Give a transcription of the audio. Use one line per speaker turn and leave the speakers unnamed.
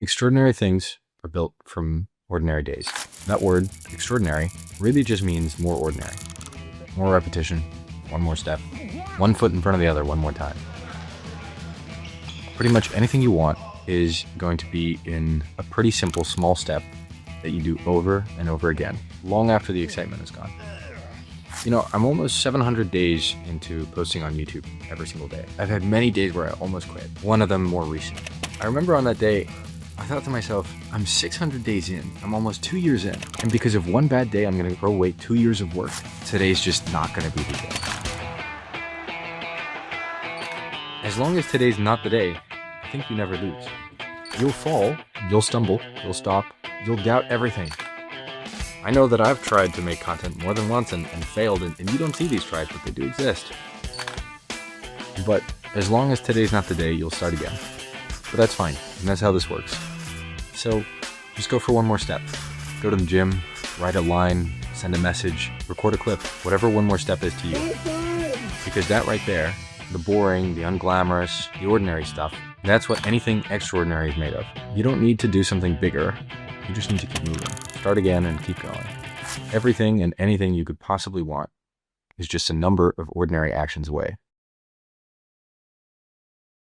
Extraordinary things are built from ordinary days. That word, extraordinary, really just means more ordinary. More repetition, one more step, one foot in front of the other, one more time. Pretty much anything you want is going to be in a pretty simple small step that you do over and over again, long after the excitement is gone. You know, I'm almost 700 days into posting on YouTube every single day. I've had many days where I almost quit, one of them more recent. I remember on that day, I thought to myself, I'm 600 days in, I'm almost 2 years in, and because of one bad day, I'm gonna throw away 2 years of work. Today's just not gonna be the day. As long as today's not the day, I think you never lose. You'll fall, you'll stumble, you'll stop, you'll doubt everything. I know that I've tried to make content more than once and failed, and you don't see these tries, but they do exist. But as long as today's not the day, you'll start again. But that's fine, and that's how this works. So just go for one more step. Go to the gym, write a line, send a message, record a clip, whatever one more step is to you. Because that right there, the boring, the unglamorous, the ordinary stuff, that's what anything extraordinary is made of. You don't need to do something bigger, you just need to keep moving. Start again and keep going. Everything and anything you could possibly want is just a number of ordinary actions away.